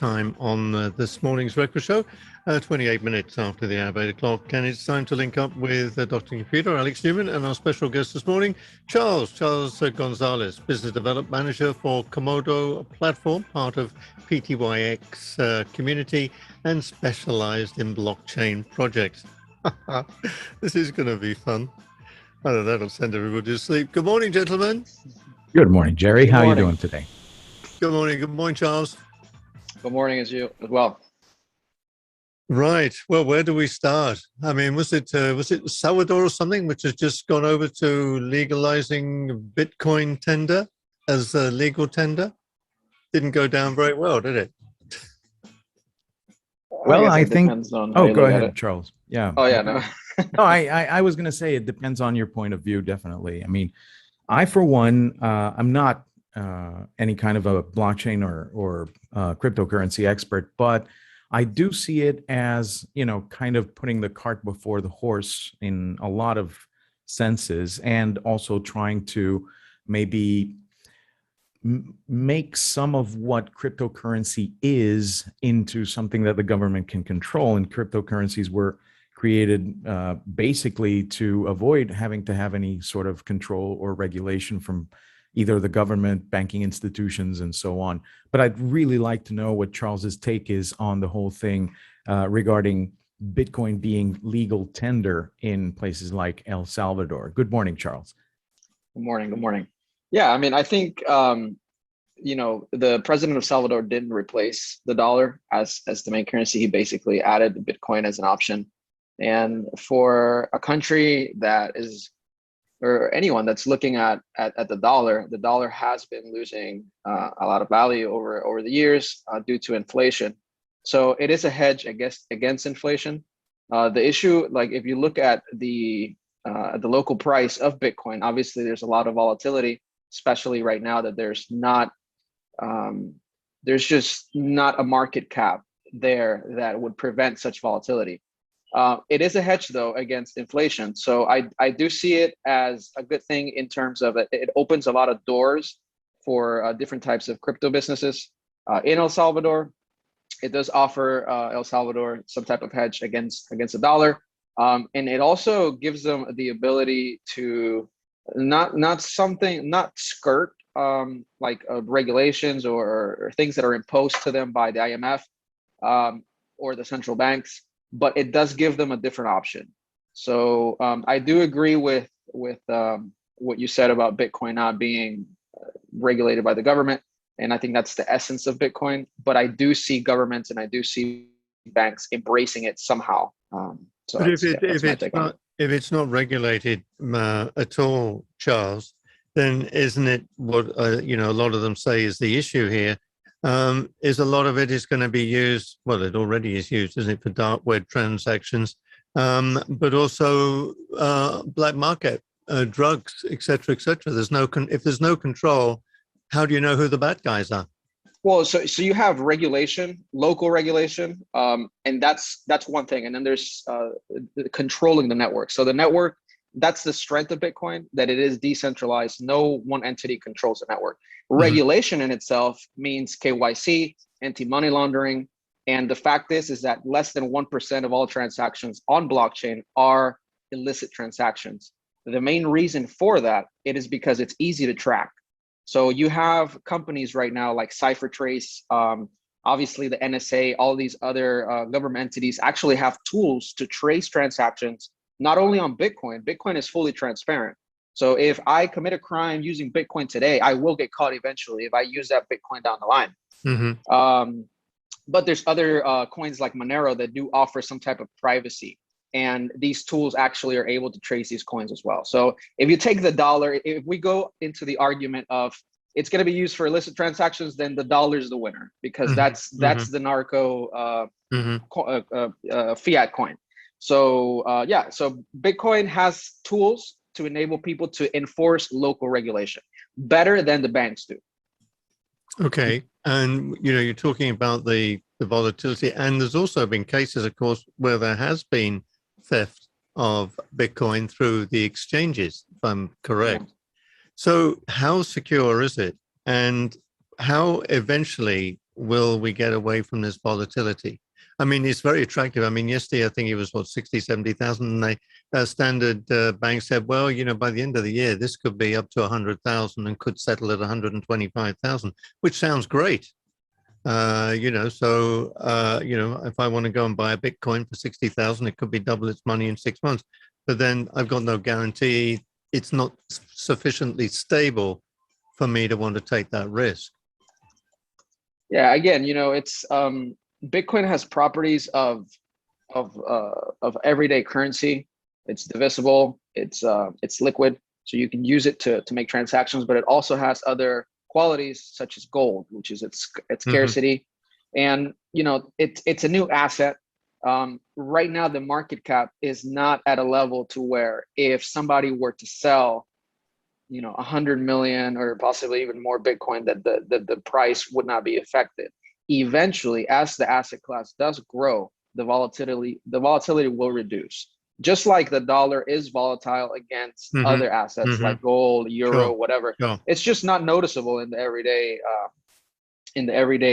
time on this morning's breakfast show, 28 minutes after the hour of 8 o'clock. And it's time to link up with Dr. Computer, Alex Newman, and our special guest this morning, Charles Gonzales, Business Development Manager for Komodo Platform, part of PTYX community, and specialized in blockchain projects. This is going to be fun. I know that'll send everybody to sleep. Good morning, gentlemen. Good morning, Jerry. How are you doing today? Good morning. Good morning, Charles. Good morning as well. Right. Well, where do we start? I mean, was it Salvador or something which has just gone over to legalizing Bitcoin tender as a legal tender? Didn't go down very well, did it? Well, I think. Oh, go ahead, Charles. Yeah. Oh, yeah. No. No, I was going to say it depends on your point of view. Definitely. I mean, I, for one, I'm not any kind of a blockchain or cryptocurrency expert, but I do see it as, kind of putting the cart before the horse in a lot of senses, and also trying to maybe make some of what cryptocurrency is into something that the government can control. And cryptocurrencies were created basically to avoid having to have any sort of control or regulation from either the government, banking institutions, and so on. But I'd really like to know what Charles's take is on the whole thing regarding Bitcoin being legal tender in places like El Salvador. Good morning, Charles. Good morning. Good morning. Yeah, I mean, I think, the president of Salvador didn't replace the dollar as the main currency. He basically added Bitcoin as an option. And for a country that is, or anyone that's looking at the dollar has been losing a lot of value over the years due to inflation. So it is a hedge against inflation. The issue, like if you look at the local price of Bitcoin, obviously there's a lot of volatility, especially right now that there's just not a market cap there that would prevent such volatility. It is a hedge, though, against inflation. So I do see it as a good thing in terms of it opens a lot of doors for different types of crypto businesses. In El Salvador, it does offer El Salvador some type of hedge against the dollar. And it also gives them the ability to not skirt regulations or things that are imposed to them by the IMF or the central banks. But it does give them a different option. So I do agree with what you said about Bitcoin not being regulated by the government. And I think that's the essence of Bitcoin. But I do see governments and I do see banks embracing it somehow. But if it's not regulated at all, Charles, then isn't it what a lot of them say is the issue here? Is a lot of it is going to be used, well, it already is used, isn't it, for dark web transactions, but also black market, drugs, et cetera, et cetera. If there's no control, how do you know who the bad guys are? Well, so you have regulation, local regulation, and that's one thing. And then there's controlling the network. So the network, that's the strength of Bitcoin, that it is decentralized. No one entity controls the network. Regulation in itself means KYC, anti-money laundering. And the fact is that less than 1% of all transactions on blockchain are illicit transactions. The main reason for that, it is because it's easy to track. So you have companies right now like CipherTrace, obviously the NSA, all these other government entities actually have tools to trace transactions, not only on Bitcoin. Bitcoin is fully transparent. So if I commit a crime using Bitcoin today, I will get caught eventually if I use that Bitcoin down the line. But there's other coins like Monero that do offer some type of privacy. And these tools actually are able to trace these coins as well. So if you take the dollar, if we go into the argument of it's going to be used for illicit transactions, then the dollar is the winner, because that's the narco fiat coin. So so Bitcoin has tools to enable people to enforce local regulation better than the banks do. Okay, and you're talking about the volatility, and there's also been cases, of course, where there has been theft of Bitcoin through the exchanges, if I'm correct. Yeah. So how secure is it, and how eventually will we get away from this volatility? I mean, it's very attractive. I mean, yesterday, I think it was, what, 60, 70,000. And they, Standard Bank said, well, by the end of the year, this could be up to 100,000 and could settle at 125,000, which sounds great. If I want to go and buy a Bitcoin for 60,000, it could be double its money in 6 months. But then I've got no guarantee. It's not sufficiently stable for me to want to take that risk. Yeah, again, it's Bitcoin has properties of everyday currency. It's divisible. It's liquid, so you can use it to make transactions. But it also has other qualities such as gold, which is its scarcity, and it's a new asset. Right now, the market cap is not at a level to where if somebody were to sell 100 million or possibly even more Bitcoin, that the price would not be affected. Eventually, as the asset class does grow, the volatility will reduce. Just like the dollar is volatile against other assets like gold, euro, whatever. It's just not noticeable in the everyday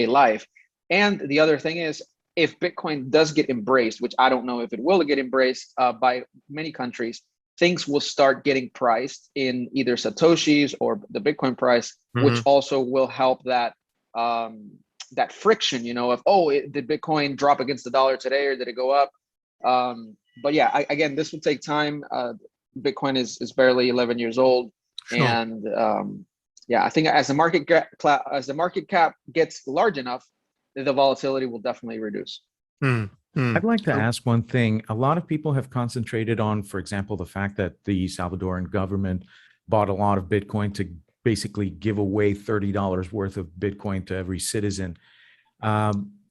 life. And the other thing is, if Bitcoin does get embraced, which I don't know if it will get embraced by many countries, things will start getting priced in either Satoshis or the Bitcoin price, which also will help that that friction, of, did Bitcoin drop against the dollar today or did it go up? But yeah, again, this will take time. Bitcoin is barely 11 years old, and yeah, I think as the market cap gets large enough, the volatility will definitely reduce. I'd like to ask one thing. A lot of people have concentrated on, for example, the fact that the Salvadoran government bought a lot of Bitcoin to basically give away $30 worth of Bitcoin to every citizen.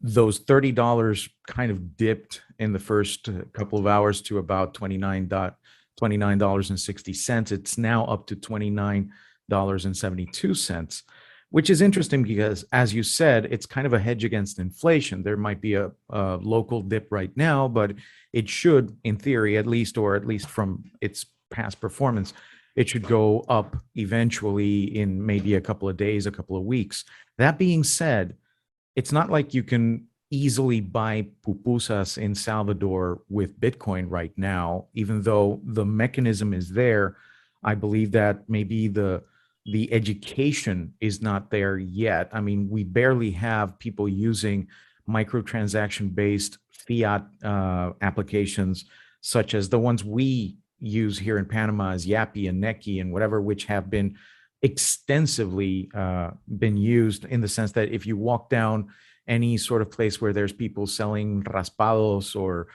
Those $30 kind of dipped in the first couple of hours to about $29.60. It's now up to $29.72, which is interesting because, as you said, it's kind of a hedge against inflation. There might be a local dip right now, but it should, in theory, at least from its past performance, it should go up eventually in maybe a couple of days, a couple of weeks. That being said, it's not like you can easily buy pupusas in Salvador with Bitcoin right now, even though the mechanism is there. I believe that maybe the education is not there yet. I mean, we barely have people using microtransaction-based fiat applications, such as the ones we use here in Panama as Yapi and Neki and whatever, which have been extensively been used in the sense that if you walk down any sort of place where there's people selling raspados or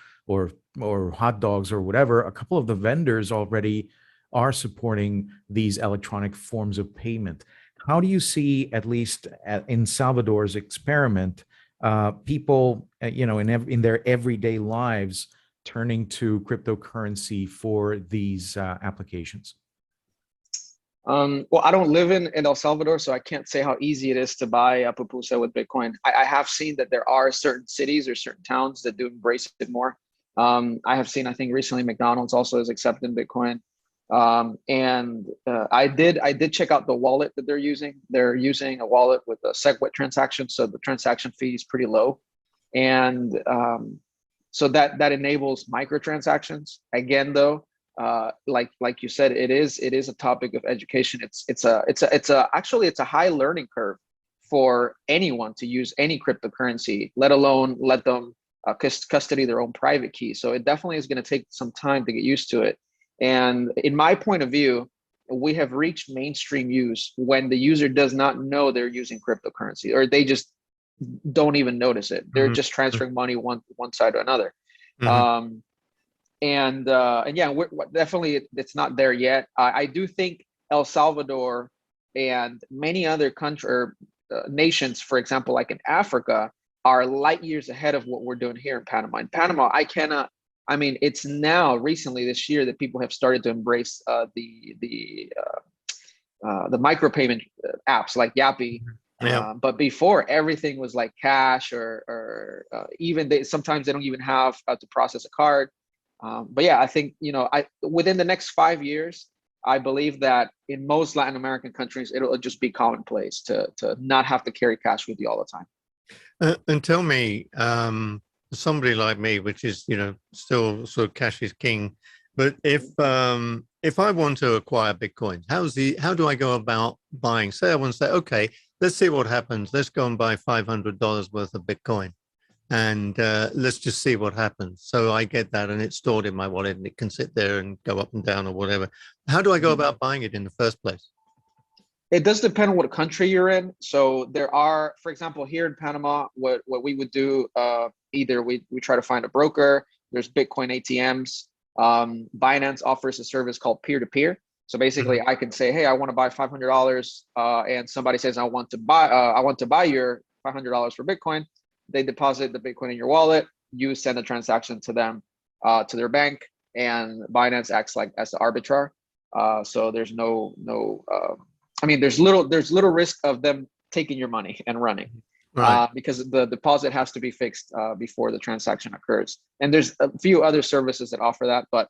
hot dogs or whatever, a couple of the vendors already are supporting these electronic forms of payment. How do you see, at least in Salvador's experiment, people, in their everyday lives turning to cryptocurrency for these applications? Well, I don't live in El Salvador, so I can't say how easy it is to buy a pupusa with Bitcoin. I have seen that there are certain cities or certain towns that do embrace it more. I have seen, I think recently McDonald's also is accepting Bitcoin. I did check out the wallet that they're using. They're using a wallet with a SegWit transaction, so the transaction fee is pretty low, and so that enables microtransactions. Again, though, like you said, it is a topic of education. It's actually a high learning curve for anyone to use any cryptocurrency, let alone let them custody their own private key. So it definitely is going to take some time to get used to it. And in my point of view, we have reached mainstream use when the user does not know they're using cryptocurrency, or they just don't even notice it. They're just transferring money one side to another. And yeah, definitely it's not there yet. I do think El Salvador and many other countries or nations, for example, like in Africa, are light years ahead of what we're doing here in Panama. In Panama, it's now recently this year that people have started to embrace the micropayment apps like Yapi. But before, everything was like cash or even sometimes they don't even have to process a card. But yeah, I think, within the next 5 years, I believe that in most Latin American countries, it'll just be commonplace to not have to carry cash with you all the time. And tell me, somebody like me, which is, still sort of cash is king, but if I want to acquire Bitcoin, how do I go about buying? Say I want to say, okay, let's see what happens. Let's go and buy $500 worth of Bitcoin, and let's just see what happens. So I get that, and it's stored in my wallet, and it can sit there and go up and down or whatever. How do I go about buying it in the first place? It does depend on what country you're in. So there are, for example, here in Panama, what we would do, either we try to find a broker. There's Bitcoin ATMs. Binance offers a service called peer-to-peer. So basically, I can say, hey, I want to buy $500, and somebody says, I want to buy your $500 for Bitcoin. They deposit the Bitcoin in your wallet. You send a transaction to them, to their bank, and Binance acts like as the arbiter. So there's there's little risk of them taking your money and running, right? Because the deposit has to be fixed before the transaction occurs. And there's a few other services that offer that, but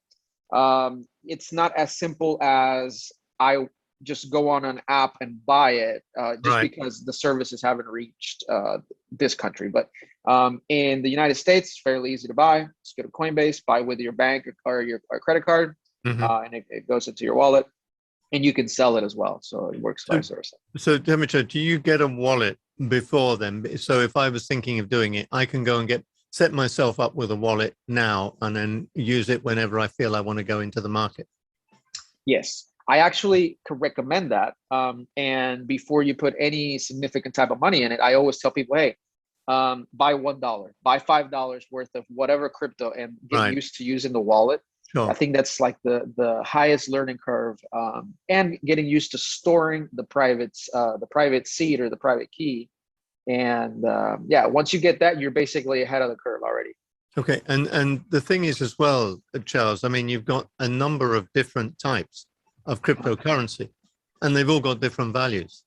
it's not as simple as I just go on an app and buy it because the services haven't reached this country. But in the United States, it's fairly easy to buy. Just go to Coinbase, buy with your bank or your credit card, and it goes into your wallet. And you can sell it as well. So it works vice versa. So, Demetra, do you get a wallet before then? So if I was thinking of doing it, I can go and set myself up with a wallet now and then use it whenever I feel I want to go into the market? Yes, I actually could recommend that. And before you put any significant type of money in it, I always tell people, hey, buy $1, buy $5 worth of whatever crypto and get used to using the wallet. Sure. I think that's like the highest learning curve, and getting used to storing the private seed or the private key. And once you get that, you're basically ahead of the curve already. Okay. And the thing is as well, Charles, I mean, you've got a number of different types of cryptocurrency and they've all got different values.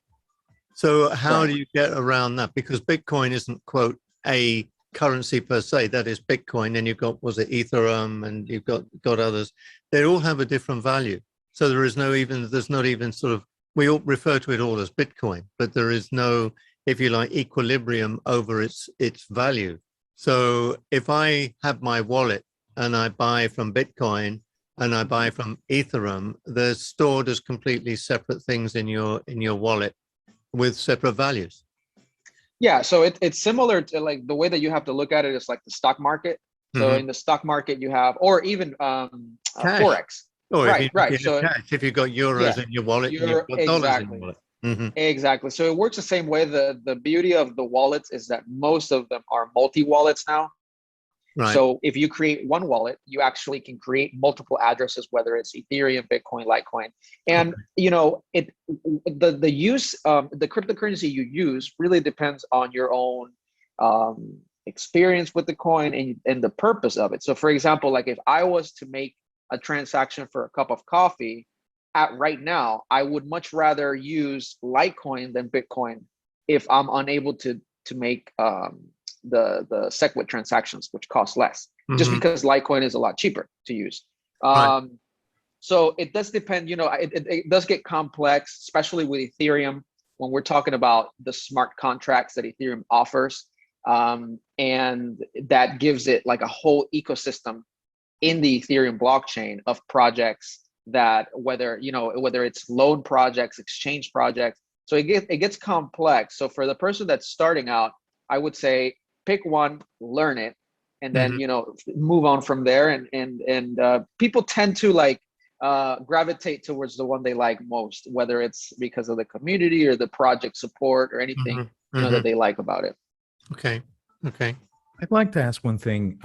So how do you get around that? Because Bitcoin isn't, quote, a currency per se. That is Bitcoin, and you've got, was it Ethereum, and you've got others. They all have a different value. So there's not even sort of, we all refer to it all as Bitcoin, but there is no, if you like, equilibrium over its value. So if I have my wallet and I buy from Bitcoin and I buy from Ethereum, they're stored as completely separate things in your wallet with separate values. Yeah, so it's similar to like the way that you have to look at it is like the stock market. So in the stock market you have, or even Forex. Right. So if you've got euros in your wallet, you've got dollars in your wallet. Exactly. So it works the same way. The beauty of the wallets is that most of them are multi-wallets now. Right. So if you create one wallet, you actually can create multiple addresses, whether it's Ethereum, Bitcoin, Litecoin. And the use, the cryptocurrency you use really depends on your own experience with the coin and the purpose of it. So for example, like if I was to make a transaction for a cup of coffee right now, I would much rather use Litecoin than Bitcoin if I'm unable to make the SegWit transactions, which cost less, just because Litecoin is a lot cheaper to use. So it does depend, it does get complex, especially with Ethereum, when we're talking about the smart contracts that Ethereum offers. And that gives it like a whole ecosystem in the Ethereum blockchain of projects that whether it's loan projects, exchange projects. So it gets complex. So for the person that's starting out, I would say pick one, learn it, and then move on from there. And people tend to like gravitate towards the one they like most, whether it's because of the community or the project support or anything that they like about it. Okay. I'd like to ask one thing.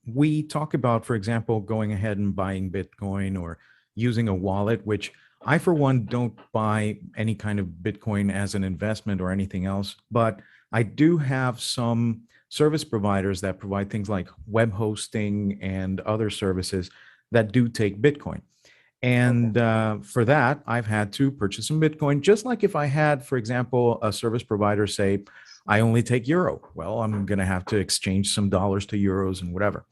We talk about, for example, going ahead and buying Bitcoin or using a wallet, which I, for one, don't buy any kind of Bitcoin as an investment or anything else, but I do have some service providers that provide things like web hosting and other services that do take Bitcoin. And for that, I've had to purchase some Bitcoin, just like if I had, for example, a service provider say, I only take euro. Well, I'm going to have to exchange some dollars to euros and whatever.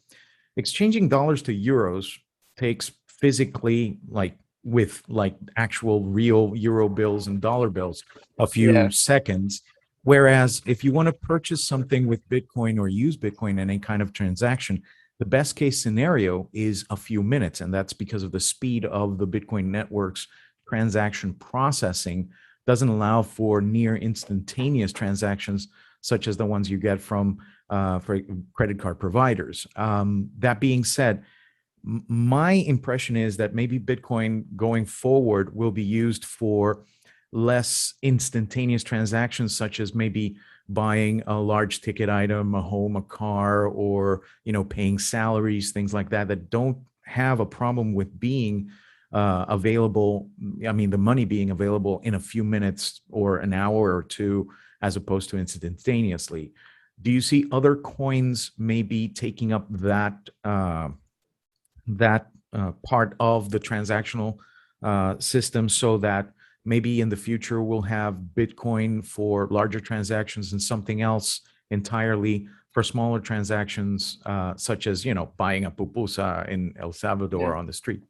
Exchanging dollars to euros takes physically, like with like actual real euro bills and dollar bills, a few seconds. Whereas if you want to purchase something with Bitcoin or use Bitcoin in any kind of transaction, the best case scenario is a few minutes. And that's because of the speed of the Bitcoin network's transaction processing doesn't allow for near instantaneous transactions, such as the ones you get from for credit card providers. That being said, my impression is that maybe Bitcoin going forward will be used for less instantaneous transactions, such as maybe buying a large ticket item, a home, a car, or paying salaries, things like that, that don't have a problem with being available. I mean, the money being available in a few minutes or an hour or two, as opposed to instantaneously. Do you see other coins maybe taking up that part of the transactional system, so that maybe in the future we'll have Bitcoin for larger transactions and something else entirely for smaller transactions, such as buying a pupusa in El Salvador on the street?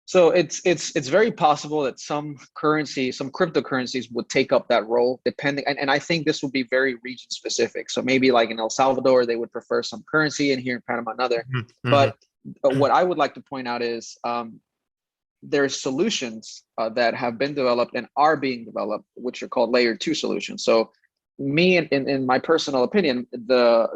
So it's very possible that some cryptocurrencies would take up that role, depending. And I think this would be very region specific. So maybe like in El Salvador, they would prefer some currency, and here in Panama another. Mm-hmm. But what I would like to point out is there's solutions that have been developed and are being developed, which are called layer 2 solutions. So me, in my personal opinion, the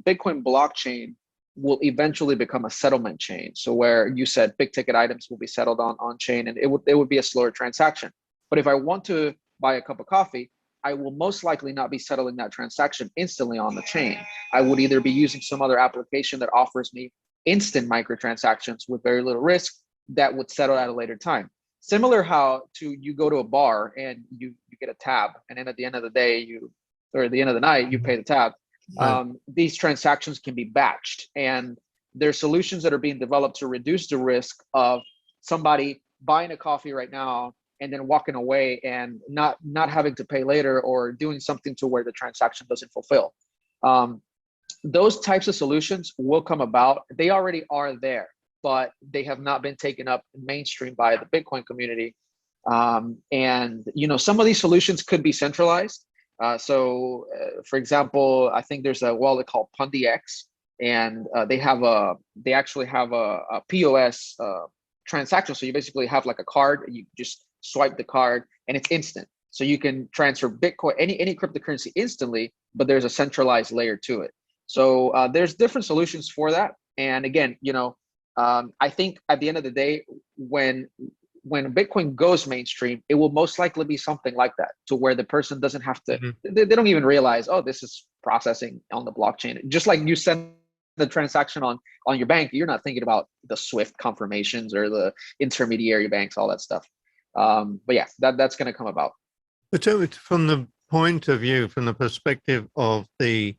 Bitcoin blockchain will eventually become a settlement chain. So where you said big ticket items will be settled on chain, and it would be a slower transaction. But if I want to buy a cup of coffee, I will most likely not be settling that transaction instantly on the chain. I would either be using some other application that offers me instant microtransactions with very little risk that would settle at a later time. Similar how you go to a bar and you get a tab, and then at the end of the day, or at the end of the night, you pay the tab. Right. These transactions can be batched, and there's solutions that are being developed to reduce the risk of somebody buying a coffee right now and then walking away and not having to pay later, or doing something to where the transaction doesn't fulfill. Those types of solutions will come about. They already are there, but they have not been taken up mainstream by the Bitcoin community. And some of these solutions could be centralized. For example, I think there's a wallet called PundiX, and they actually have a POS transaction. So you basically have like a card, and you just swipe the card, and it's instant. So you can transfer Bitcoin, any cryptocurrency instantly, but there's a centralized layer to it. So there's different solutions for that. And again, I think at the end of the day, when Bitcoin goes mainstream, it will most likely be something like that, to where the person doesn't have to, they don't even realize, oh, this is processing on the blockchain. Just like you send the transaction on your bank, you're not thinking about the SWIFT confirmations or the intermediary banks, all that stuff. But yeah, that's going to come about. But from the point of view, from the perspective of the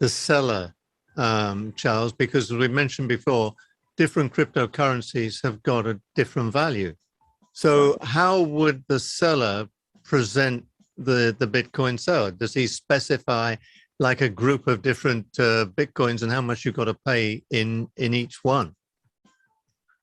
seller, Charles, because as we mentioned before, different cryptocurrencies have got a different value. So how would the seller present the Bitcoin seller? Does he specify like a group of different Bitcoins and how much you've got to pay in each one?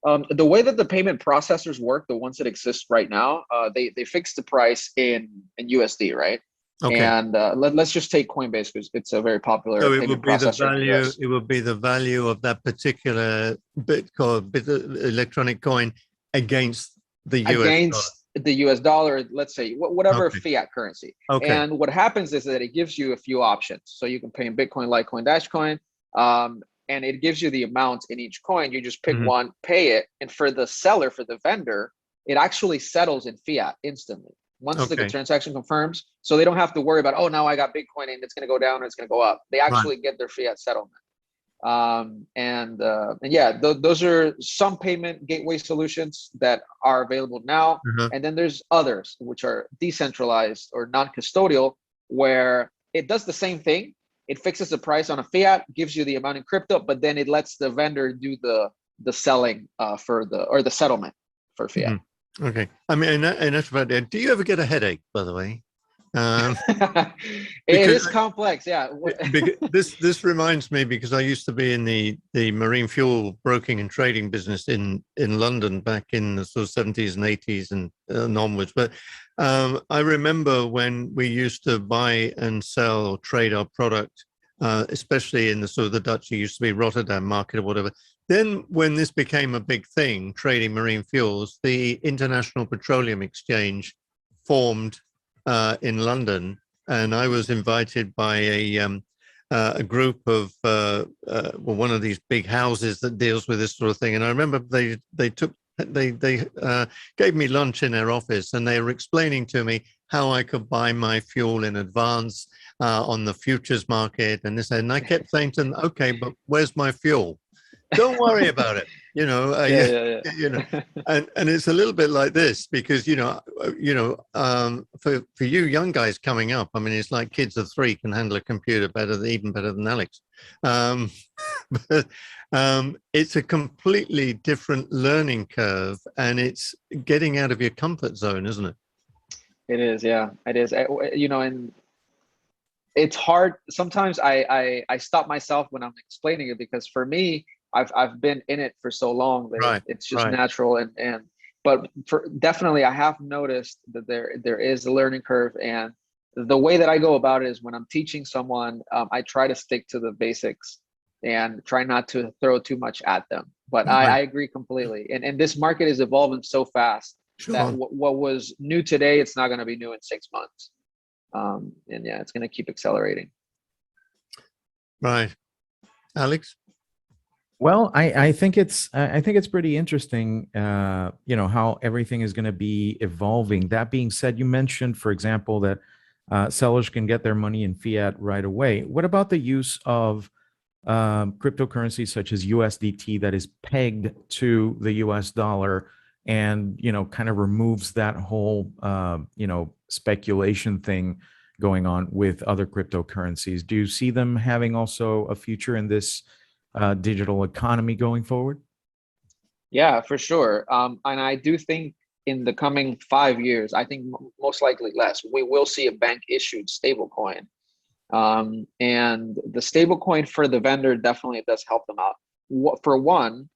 The way that the payment processors work, the ones that exist right now, they fix the price in USD, right? Okay. And let's just take Coinbase, because it's a very popular payment processor. It would be the value of that particular electronic coin against the US dollar, let's say, whatever fiat currency. Okay. And what happens is that it gives you a few options. So you can pay in Bitcoin, Litecoin, Dashcoin, and it gives you the amount in each coin. You just pick one, pay it, and for the seller, for the vendor, it actually settles in fiat instantly once the transaction confirms. So they don't have to worry about, oh, now I got Bitcoin and it's going to go down or it's going to go up. They actually get their fiat settlement. And yeah, those are some payment gateway solutions that are available now. And then there's others which are decentralized or non-custodial, where it does the same thing. It fixes the price on a fiat, gives you the amount in crypto, but then it lets the vendor do the selling or the settlement for fiat. Okay. I mean, and that's about it. Do you ever get a headache, by the way? It is complex, yeah. This reminds me, because I used to be in the marine fuel broking and trading business in London back in the sort of 70s and 80s and onwards. But I remember when we used to buy and sell or trade our product, especially in the sort of the Dutch, it used to be Rotterdam market or whatever. Then when this became a big thing, trading marine fuels, the International Petroleum Exchange formed in London, and I was invited by a group of one of these big houses that deals with this sort of thing. And I remember they gave me lunch in their office, and they were explaining to me how I could buy my fuel in advance on the futures market and this. And I kept saying to them, "Okay, but where's my fuel? Don't worry about it." You know, you know, and it's a little bit like this because for you young guys coming up, I mean, it's like kids of 3 can handle a computer even better than Alex. But it's a completely different learning curve, and it's getting out of your comfort zone, isn't it? It is, yeah, it is. You know, and it's hard. Sometimes I stop myself when I'm explaining it because for me, I've been in it for so long that Right, it's just right. natural. But definitely I have noticed that there is a learning curve, and the way that I go about it is when I'm teaching someone, I try to stick to the basics and try not to throw too much at them. But Right. I agree completely. And this market is evolving so fast that Sure. what was new today, it's not going to be new in 6 months. And yeah, it's going to keep accelerating. Right. Alex? Well, I think it's pretty interesting, how everything is going to be evolving. That being said, you mentioned, for example, that sellers can get their money in fiat right away. What about the use of cryptocurrencies such as USDT that is pegged to the US dollar and, kind of removes that whole, speculation thing going on with other cryptocurrencies? Do you see them having also a future in this digital economy going forward? Yeah, for sure. And I do think in the coming 5 years, I think most likely less, we will see a bank issued stablecoin. And the stablecoin for the vendor definitely does help them out. For one,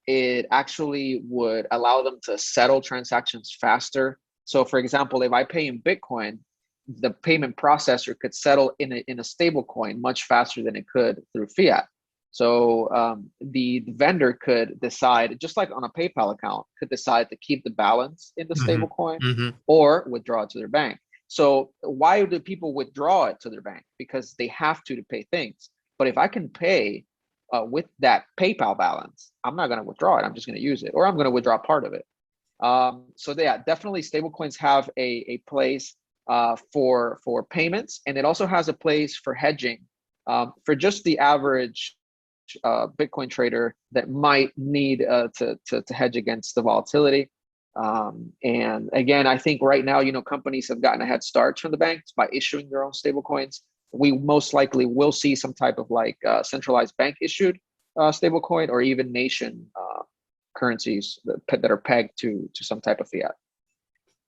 it actually would allow them to settle transactions faster. So for example, if I pay in Bitcoin, the payment processor could settle in a stable coin much faster than it could through fiat. So the vendor could decide, just like on a PayPal account, could decide to keep the balance in the stable coin or withdraw it to their bank. So why do people withdraw it to their bank? Because they have to pay things. But if I can pay with that PayPal balance, I'm not going to withdraw it. I'm just going to use it, or I'm going to withdraw part of it. So yeah, definitely stablecoins have a place for payments, and it also has a place for hedging for just the average Bitcoin trader that might need to hedge against the volatility. And again, I think right now, companies have gotten a head start from the banks by issuing their own stablecoins. We most likely will see some type of centralized bank issued stablecoin, or even nation currencies that are pegged to some type of fiat.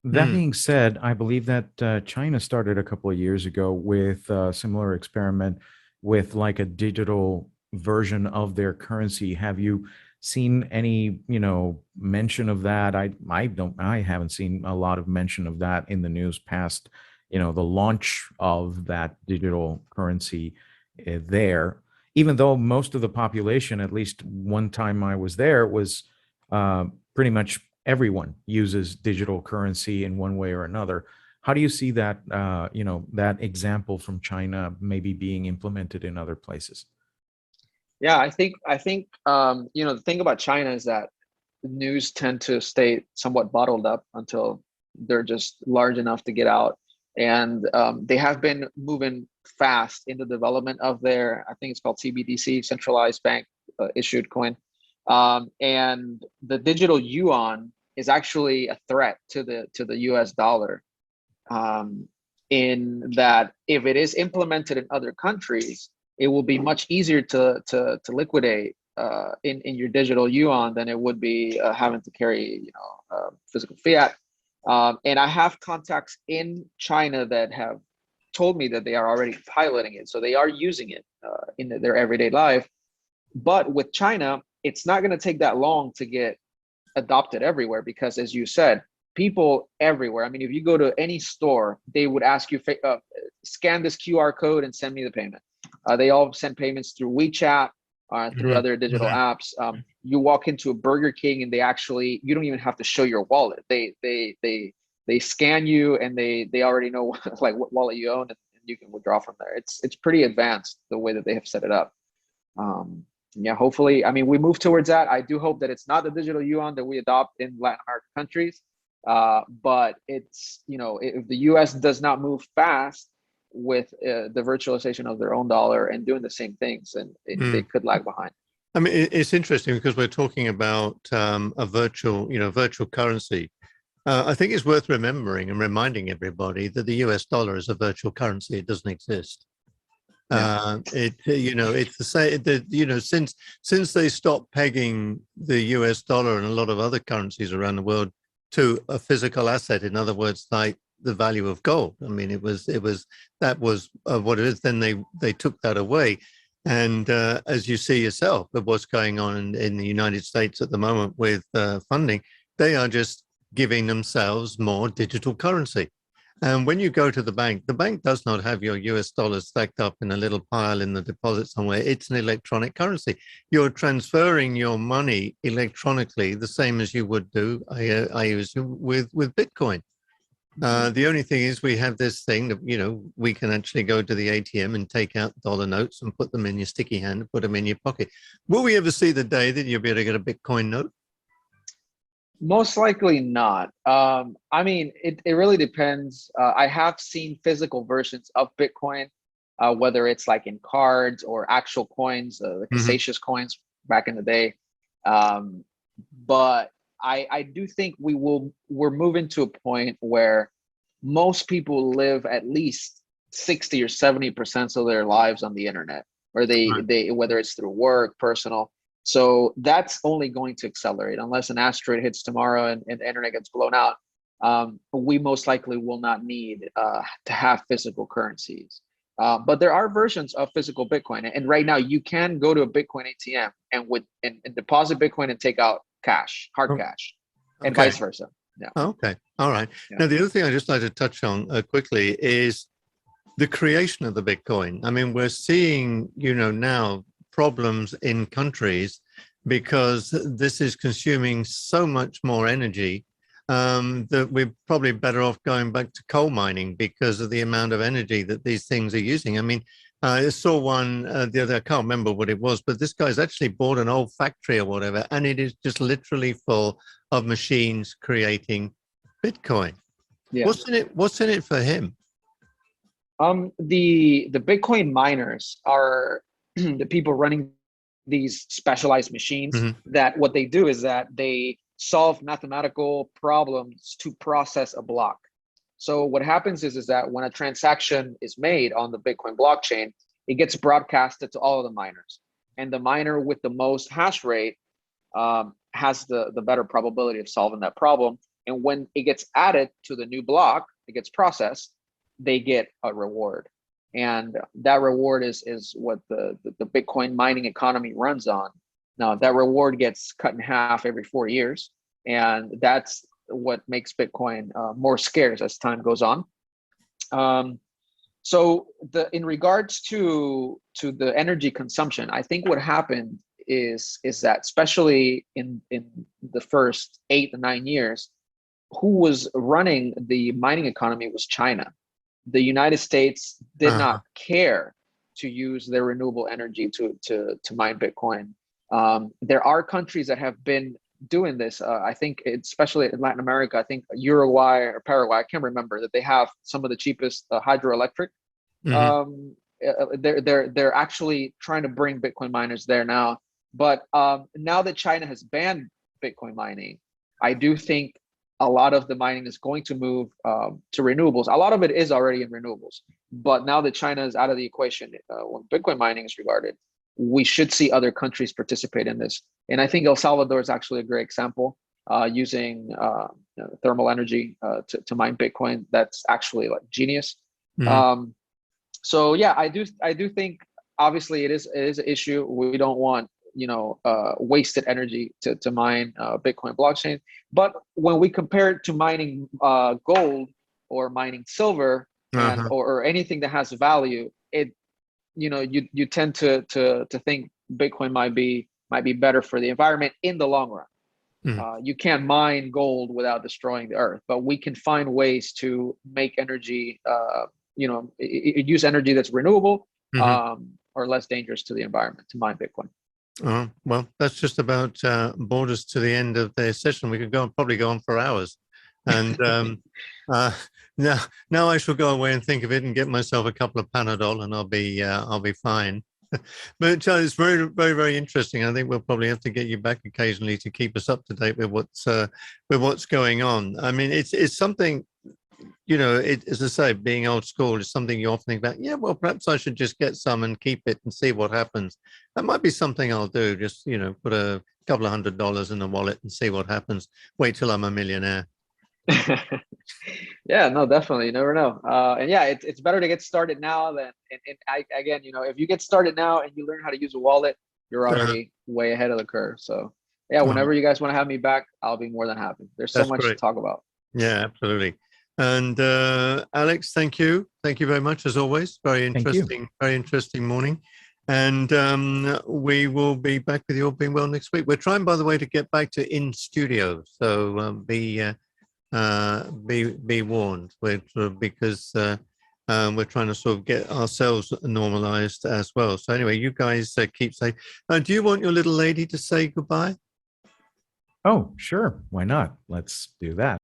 That being said, I believe that China started a couple of years ago with a similar experiment with like a digital version of their currency. Have you seen any, mention of that? I haven't seen a lot of mention of that in the news past, the launch of that digital currency there, even though most of the population, at least one time I was there, was pretty much everyone uses digital currency in one way or another. How do you see that, that example from China maybe being implemented in other places? Yeah, I think the thing about China is that the news tend to stay somewhat bottled up until they're just large enough to get out. And they have been moving fast in the development of their, I think it's called CBDC, centralized bank issued coin. And the digital yuan is actually a threat to the US dollar, in that if it is implemented in other countries, it will be much easier to liquidate in your digital yuan than it would be having to carry physical fiat. And I have contacts in China that have told me that they are already piloting it, so they are using it in their everyday life. But with China, it's not going to take that long to get adopted everywhere, because as you said, people everywhere. I mean, if you go to any store, they would ask you, scan this QR code and send me the payment. They all send payments through WeChat, through other digital apps. You walk into a Burger King and you don't even have to show your wallet. They scan you and they already know like what wallet you own, and you can withdraw from there. It's pretty advanced the way that they have set it up. Yeah, hopefully, I mean, we move towards that. I do hope that it's not the digital yuan that we adopt in Latin American countries, but it's, if the US does not move fast with the virtualization of their own dollar and doing the same things, and they could lag behind. I mean, it's interesting because we're talking about a virtual currency. I think it's worth remembering and reminding everybody that the US dollar is a virtual currency. It doesn't exist. Yeah. It's the same. Since they stopped pegging the US dollar and a lot of other currencies around the world to a physical asset, in other words, like the value of gold. I mean, that was what it is. Then they took that away, and as you see yourself, of what's going on in the United States at the moment with funding, they are just giving themselves more digital currency. And when you go to the bank does not have your US dollars stacked up in a little pile in the deposit somewhere. It's an electronic currency. You're transferring your money electronically, the same as you would do, I use with Bitcoin. The only thing is we have this thing that, we can actually go to the ATM and take out dollar notes and put them in your sticky hand and put them in your pocket. Will we ever see the day that you'll be able to get a Bitcoin note? Most likely not. I mean, it really depends. I have seen physical versions of Bitcoin, whether it's like in cards or actual coins, the Cassius coins back in the day. But I do think we're moving to a point where most people live at least 60 or 70% of their lives on the internet, or they whether it's through work, personal. So that's only going to accelerate unless an asteroid hits tomorrow and the internet gets blown out. We most likely will not need to have physical currencies. But there are versions of physical Bitcoin. And right now you can go to a Bitcoin ATM and deposit Bitcoin and take out cash, hard cash, and vice versa. Yeah. Okay. All right. Yeah. Now, the other thing I just like to touch on quickly is the creation of the Bitcoin. I mean, we're seeing, now problems in countries because this is consuming so much more energy that we're probably better off going back to coal mining because of the amount of energy that these things are using. I mean, I saw one the other, I can't remember what it was, but this guy's actually bought an old factory or whatever, and it is just literally full of machines creating Bitcoin. Yeah. What's in it for him? The Bitcoin miners are the people running these specialized machines that what they do is that they solve mathematical problems to process a block. So what happens is that when a transaction is made on the Bitcoin blockchain, it gets broadcasted to all of the miners, and the miner with the most hash rate has the better probability of solving that problem. And when it gets added to the new block, it gets processed, they get a reward. And that reward is what the Bitcoin mining economy runs on. Now, that reward gets cut in half every 4 years. And that's what makes Bitcoin more scarce as time goes on. So in regards to the energy consumption, I think what happened is that especially in the first 8 to 9 years, who was running the mining economy was China. The United States did not care to use their renewable energy to mine Bitcoin. There are countries that have been doing this. I think especially in Latin America, I think Uruguay or Paraguay, I can't remember, that they have some of the cheapest hydroelectric. They're actually trying to bring Bitcoin miners there now. But now that China has banned Bitcoin mining, I do think a lot of the mining is going to move to renewables. A lot of it is already in renewables, but now that China is out of the equation, when Bitcoin mining is regarded, we should see other countries participate in this. And I think El Salvador is actually a great example, using thermal energy to mine Bitcoin. That's actually like genius. So yeah, I do think obviously it is an issue. We don't want wasted energy to mine Bitcoin blockchain. But when we compare it to mining gold or mining silver and or anything that has value, you tend to think Bitcoin might be better for the environment in the long run. You can't mine gold without destroying the earth, but we can find ways to make energy, use energy that's renewable or less dangerous to the environment to mine Bitcoin. Well, that's just about brought us to the end of the session. We could probably go on for hours. And now I shall go away and think of it and get myself a couple of Panadol, and I'll be fine. But Charlie, it's very, very, very interesting. I think we'll probably have to get you back occasionally to keep us up to date with what's going on. I mean, it's something, as I say, being old school is something you often think about. Yeah, well, perhaps I should just get some and keep it and see what happens. That might be something I'll do. Just put a couple of $100 in a wallet and see what happens. Wait till I'm a millionaire. Yeah, no, definitely. You never know. And yeah, it's better to get started now than, again, if you get started now and you learn how to use a wallet, you're already way ahead of the curve. So yeah, whenever you guys want to have me back, I'll be more than happy. There's so much to talk about. Yeah, absolutely. And Alex, thank you. Thank you very much, as always. Very interesting morning. And we will be back with you all being well next week. We're trying, by the way, to get back to in studio. So be warned, because we're trying to sort of get ourselves normalized as well. So anyway, you guys keep safe. Do you want your little lady to say goodbye? Oh, sure. Why not? Let's do that.